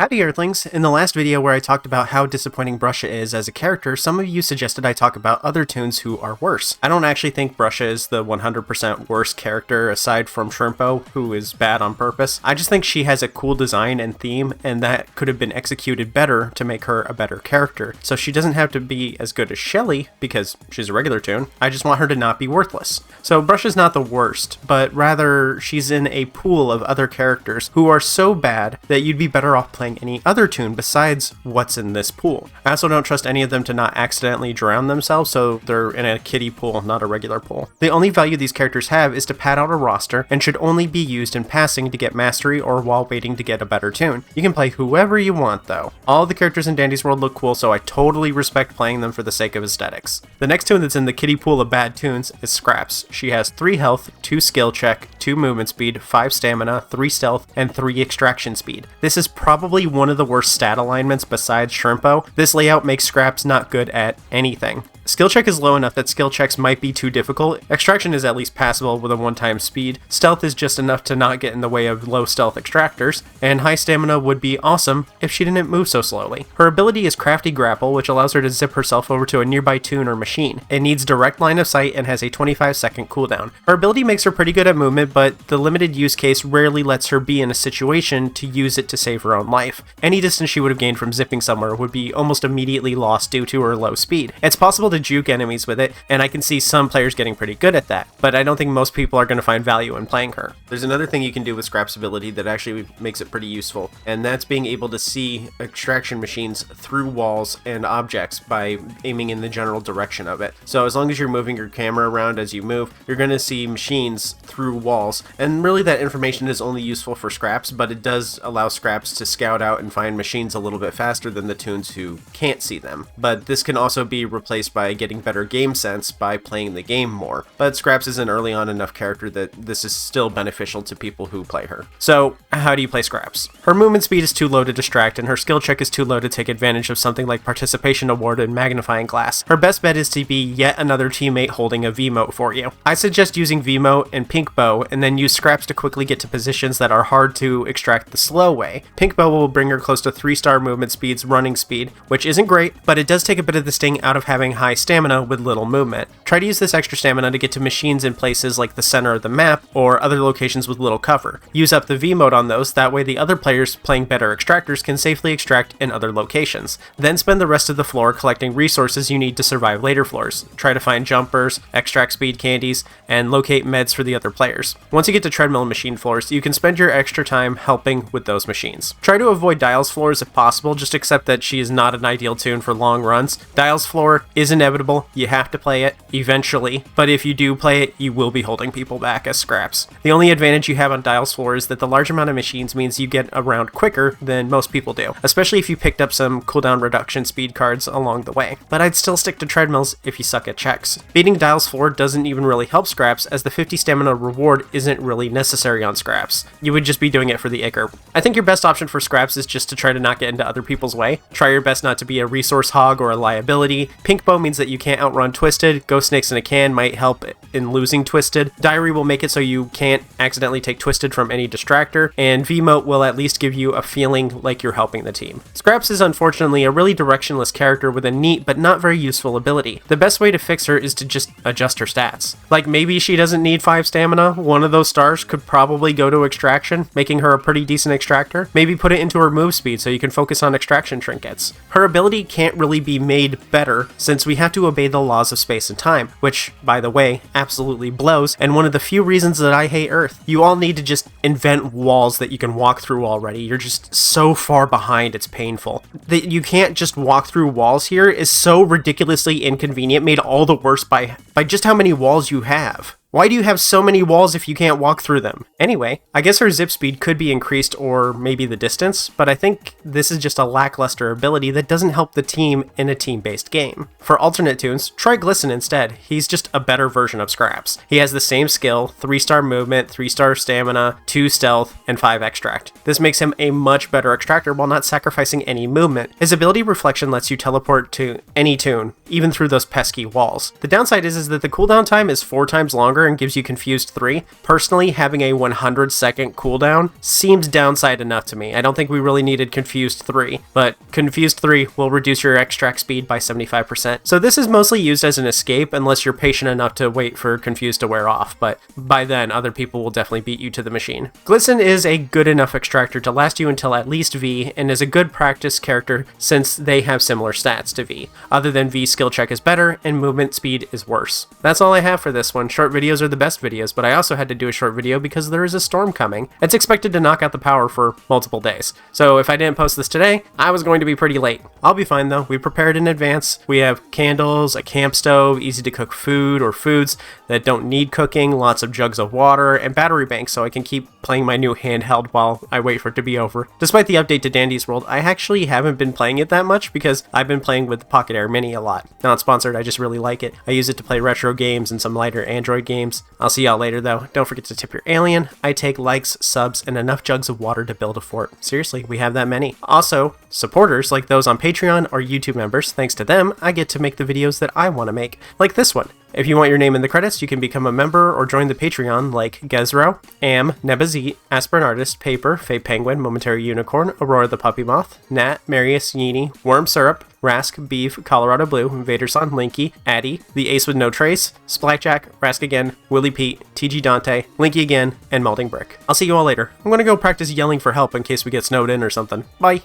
Howdy Earthlings! In the last video where I talked about how disappointing Brusha is as a character, some of you suggested I talk about other toons who are worse. I don't actually think Brusha is the 100% worst character aside from Shrimpo, who is bad on purpose. I just think she has a cool design and theme, and that could have been executed better to make her a better character. So she doesn't have to be as good as Shelly, because she's a regular toon. I just want her to not be worthless. So Brusha's not the worst, but rather she's in a pool of other characters who are so bad that you'd be better off playing any other toon besides what's in this pool. I also don't trust any of them to not accidentally drown themselves, so they're in a kiddie pool, not a regular pool. The only value these characters have is to pad out a roster and should only be used in passing to get mastery or while waiting to get a better toon. You can play whoever you want though. All the characters in Dandy's World look cool, so I totally respect playing them for the sake of aesthetics. The next toon that's in the kiddie pool of bad toons is Scraps. She has 3 health, 2 skill check, 2 movement speed, 5 stamina, 3 stealth, and 3 extraction speed. This is probably one of the worst stat alignments besides Shrimpo. This layout makes Scraps not good at anything. Skill check is low enough that skill checks might be too difficult. Extraction is at least passable with a 1-time speed. Stealth is just enough to not get in the way of low stealth extractors. And high stamina would be awesome if she didn't move so slowly. Her ability is Crafty Grapple, which allows her to zip herself over to a nearby toon or machine. It needs direct line of sight and has a 25-second cooldown. Her ability makes her pretty good at movement, but the limited use case rarely lets her be in a situation to use it to save her own life. Any distance she would have gained from zipping somewhere would be almost immediately lost due to her low speed. It's possible to juke enemies with it, and I can see some players getting pretty good at that, but I don't think most people are going to find value in playing her. There's another thing you can do with Scrap's ability that actually makes it pretty useful, and that's being able to see extraction machines through walls and objects by aiming in the general direction of it. So as long as you're moving your camera around as you move, you're going to see machines through walls, and really that information is only useful for Scraps, but it does allow Scraps to scout out and find machines a little bit faster than the toons who can't see them. But this can also be replaced by getting better game sense by playing the game more. But Scraps is an early on enough character that this is still beneficial to people who play her. So how do you play Scraps? Her movement speed is too low to distract, and her skill check is too low to take advantage of something like Participation Award and Magnifying Glass. Her best bet is to be yet another teammate holding a V-mote for you. I suggest using V-mote and Pink Bow, and then use Scraps to quickly get to positions that are hard to extract the slow way. Pink Bow will bring her close to 3-star movement speed's running speed, which isn't great, but it does take a bit of the sting out of having high stamina with little movement. Try to use this extra stamina to get to machines in places like the center of the map or other locations with little cover. Use up the V mode on those, that way the other players playing better extractors can safely extract in other locations. Then spend the rest of the floor collecting resources you need to survive later floors. Try to find jumpers, extract speed candies, and locate meds for the other players. Once you get to treadmill and machine floors, you can spend your extra time helping with those machines. Try to avoid Dial's floors if possible, just accept that she is not an ideal toon for long runs. Dial's floor is inevitable, you have to play it eventually, but if you do play it, you will be holding people back as Scraps. The only advantage you have on Dial's floor is that the large amount of machines means you get around quicker than most people do, especially if you picked up some cooldown reduction speed cards along the way. But I'd still stick to treadmills if you suck at checks. Beating Dial's floor doesn't even really help Scraps, as the 50 stamina reward isn't really necessary on Scraps. You would just be doing it for the ichor. I think your best option for Scraps is just to try to not get into other people's way. Try your best not to be a resource hog or a liability. Pink Bow means that you can't outrun Twisted. Ghost Snakes in a Can might help in losing Twisted. Diary will make it so you can't accidentally take Twisted from any distractor, and V-Mote will at least give you a feeling like you're helping the team. Scraps is unfortunately a really directionless character with a neat but not very useful ability. The best way to fix her is to just adjust her stats. Like maybe she doesn't need 5 stamina, one of those stars could probably go to extraction, making her a pretty decent extractor. Maybe put it into her move speed so you can focus on extraction trinkets. Her ability can't really be made better since we have to obey the laws of space and time, which, by the way, absolutely blows, and one of the few reasons that I hate Earth. You all need to just invent walls that you can walk through already. You're just so far behind, it's painful. That you can't just walk through walls here is so ridiculously inconvenient, made all the worse by just how many walls you have. Why do you have so many walls if you can't walk through them? Anyway, I guess her zip speed could be increased, or maybe the distance, but I think this is just a lackluster ability that doesn't help the team in a team-based game. For alternate toons, try Glisten instead. He's just a better version of Scraps. He has the same skill, 3-star movement, 3-star stamina, 2 stealth, and 5 extract. This makes him a much better extractor while not sacrificing any movement. His ability Reflection lets you teleport to any toon, even through those pesky walls. The downside is that the cooldown time is 4 times longer longer and gives you Confused 3. Personally, having a 100-second cooldown seems downside enough to me. I don't think we really needed Confused 3, but Confused 3 will reduce your extract speed by 75%. So this is mostly used as an escape unless you're patient enough to wait for Confused to wear off, but by then other people will definitely beat you to the machine. Glisten is a good enough extractor to last you until at least V, and is a good practice character since they have similar stats to V. Other than V, skill check is better and movement speed is worse. That's all I have for this one. Short videos are the best videos, but I also had to do a short video because there is a storm coming. It's expected to knock out the power for multiple days. So if I didn't post this today, I was going to be pretty late. I'll be fine though. We prepared in advance. We have candles, a camp stove, easy to cook food or foods that don't need cooking, lots of jugs of water, and battery banks so I can keep playing my new handheld while I wait for it to be over. Despite the update to Dandy's World, I actually haven't been playing it that much because I've been playing with the Pocket Air Mini a lot. Not sponsored, I just really like it. I use it to play retro games and some lighter Android games. I'll see y'all later though. Don't forget to tip your alien. I take likes, subs, and enough jugs of water to build a fort. Seriously, we have that many. Also, supporters like those on Patreon or YouTube members, thanks to them, I get to make the videos that I want to make, like this one. If you want your name in the credits, you can become a member or join the Patreon like Gezro, Am, Nebazit, Aspirin Artist, Paper, Faye Penguin, Momentary Unicorn, Aurora the Puppy Moth, Nat, Marius, Yeenie, Worm Syrup, Rask, Beef, Colorado Blue, Vaderson, Linky, Addy, The Ace with No Trace, Splackjack, Rask again, Willie Pete, TG Dante, Linky again, and Malding Brick. I'll see you all later. I'm gonna go practice yelling for help in case we get snowed in or something. Bye!